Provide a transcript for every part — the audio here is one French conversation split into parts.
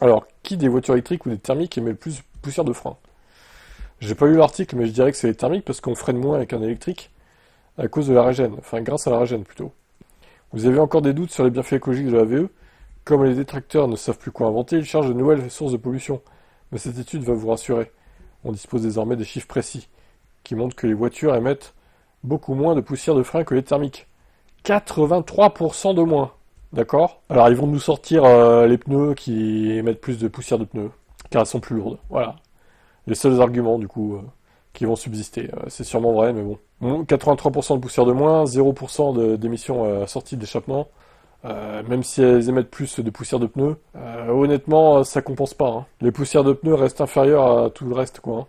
Alors, qui des voitures électriques ou des thermiques émet le plus de poussière de frein? J'ai pas lu l'article, mais je dirais que c'est les thermiques parce qu'on freine moins avec un électrique à cause de la régène, enfin grâce à la régène plutôt. Vous avez encore des doutes sur les bienfaits écologiques de la VE? Comme les détracteurs ne savent plus quoi inventer, ils cherchent de nouvelles sources de pollution. Mais cette étude va vous rassurer. On dispose désormais des chiffres précis, qui montrent que les voitures émettent beaucoup moins de poussière de frein que les thermiques. 83% de moins. D'accord? Alors ils vont nous sortir les pneus qui émettent plus de poussière de pneus, car elles sont plus lourdes. Voilà. Les seuls arguments, du coup, qui vont subsister. C'est sûrement vrai, mais bon. 83% de poussière de moins, 0% d'émissions à sortie d'échappement. Même si elles émettent plus de poussière de pneus, honnêtement, ça compense pas. Hein. Les poussières de pneus restent inférieures à tout le reste, quoi. Hein.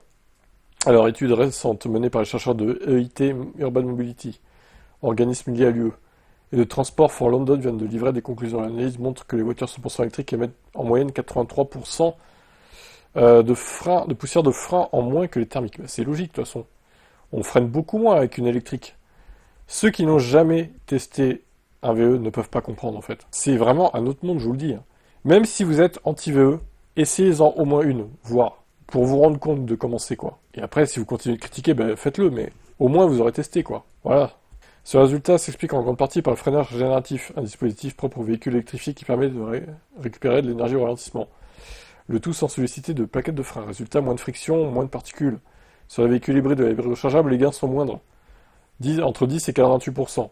Alors, étude récente menée par les chercheurs de EIT Urban Mobility, organisme lié à l'UE, et de Transport for London viennent de livrer des conclusions. L'analyse montre que les voitures 100% électriques émettent en moyenne 83% de poussière de frein en moins que les thermiques. Bah, c'est logique, de toute façon. On freine beaucoup moins avec une électrique. Ceux qui n'ont jamais testé un VE ne peuvent pas comprendre, en fait. C'est vraiment un autre monde, je vous le dis. Hein. Même si vous êtes anti-VE, essayez-en au moins une, voire, pour vous rendre compte de comment c'est, quoi. Et après, si vous continuez de critiquer, ben, faites-le, mais au moins vous aurez testé, quoi. Voilà. Ce résultat s'explique en grande partie par le freinage régénératif, un dispositif propre aux véhicules électrifiés qui permet de récupérer de l'énergie au ralentissement. Le tout sans solliciter de plaquettes de frein. Résultat, moins de friction, moins de particules. Sur les véhicules hybrides et les hybrides rechargeables, les gains sont moindres. Entre 10 et 88%.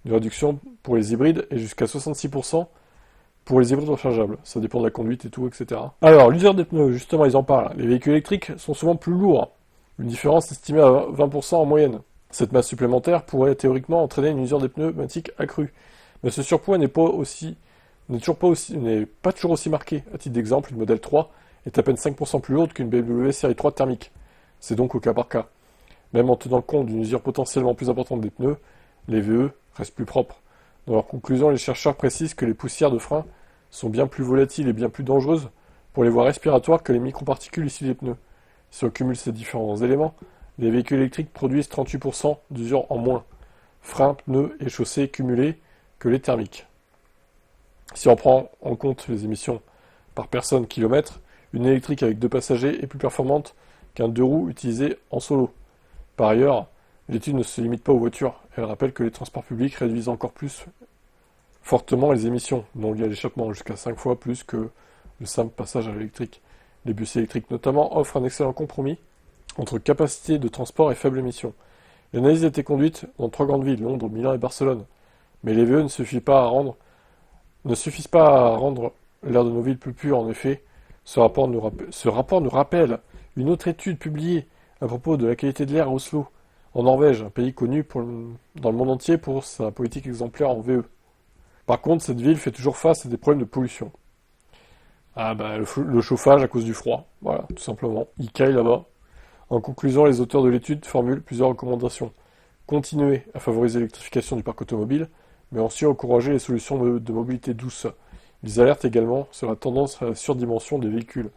Une réduction pour les hybrides et jusqu'à 66% pour les hybrides rechargeables. Ça dépend de la conduite et tout, etc. Alors, l'usure des pneus, justement, ils en parlent. Les véhicules électriques sont souvent plus lourds. Une différence estimée à 20% en moyenne. Cette masse supplémentaire pourrait théoriquement entraîner une usure des pneumatiques accrue. Mais ce surpoids n'est pas toujours aussi marqué. À titre d'exemple, une Model 3 est à peine 5% plus lourde qu'une BMW série 3 thermique. C'est donc au cas par cas. Même en tenant compte d'une usure potentiellement plus importante des pneus, les VE restent plus propres. Dans leur conclusion, les chercheurs précisent que les poussières de frein sont bien plus volatiles et bien plus dangereuses pour les voies respiratoires que les microparticules issues des pneus. Si on cumule ces différents éléments, les véhicules électriques produisent 38% d'usure en moins, freins, pneus et chaussées cumulés, que les thermiques. Si on prend en compte les émissions par personne kilomètre, une électrique avec 2 passagers est plus performante qu'un 2 roues utilisé en solo. Par ailleurs, l'étude ne se limite pas aux voitures. Elle rappelle que les transports publics réduisent encore plus fortement les émissions non liées à l'échappement, jusqu'à 5 fois plus que le simple passage à l'électrique. Les bus électriques notamment offrent un excellent compromis entre capacité de transport et faible émission. L'analyse a été conduite dans 3 grandes villes, Londres, Milan et Barcelone. Mais les VE ne suffisent pas à rendre l'air de nos villes plus pur. En effet, ce rapport nous rappelle une autre étude publiée à propos de la qualité de l'air à Oslo, en Norvège, un pays connu dans le monde entier pour sa politique exemplaire en VE. Par contre, cette ville fait toujours face à des problèmes de pollution. Ah bah, le chauffage à cause du froid, voilà, tout simplement. Il caille là-bas. En conclusion, les auteurs de l'étude formulent plusieurs recommandations. Continuer à favoriser l'électrification du parc automobile, mais aussi encourager les solutions de mobilité douce. Ils alertent également sur la tendance à la surdimension des véhicules,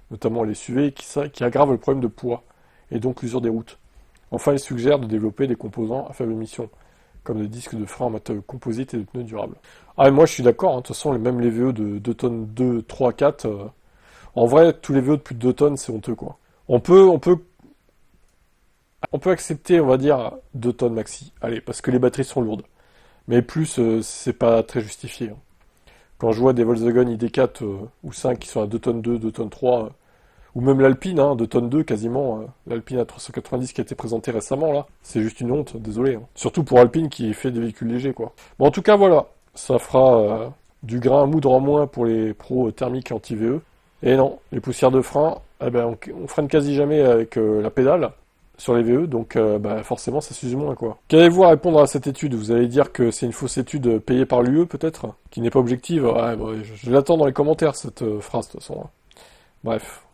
notamment les SUV, qui aggrave le problème de poids, et donc l'usure des routes. Enfin, ils suggèrent de développer des composants à faible émission, comme des disques de frein en matériaux composites et de pneus durables. Ah, et moi je suis d'accord, hein, de toute façon, même les VE de 2 tonnes 2, 3, 4, en vrai, tous les VE de plus de 2 tonnes, c'est honteux, quoi. On peut accepter, on va dire, 2 tonnes maxi, allez, parce que les batteries sont lourdes. Mais plus, c'est pas très justifié. Hein. Quand je vois des Volkswagen ID4 ou 5 qui sont à 2 tonnes 2, 2 tonnes 3, ou même l'Alpine, hein, 2 tonnes 2 quasiment, l'Alpine A390 qui a été présentée récemment, là, c'est juste une honte, désolé. Hein. Surtout pour Alpine qui fait des véhicules légers, quoi. Bon, en tout cas, voilà, ça fera du grain à moudre en moins pour les pros thermiques anti-VE. Et non, les poussières de frein, eh ben, on freine quasi jamais avec la pédale sur les VE, donc bah, forcément ça s'use moins, quoi. Qu'allez-vous à répondre à cette étude? Vous allez dire que c'est une fausse étude payée par l'UE peut-être, qui n'est pas objective? Ouais, bah, je l'attends dans les commentaires cette phrase de toute façon. Bref.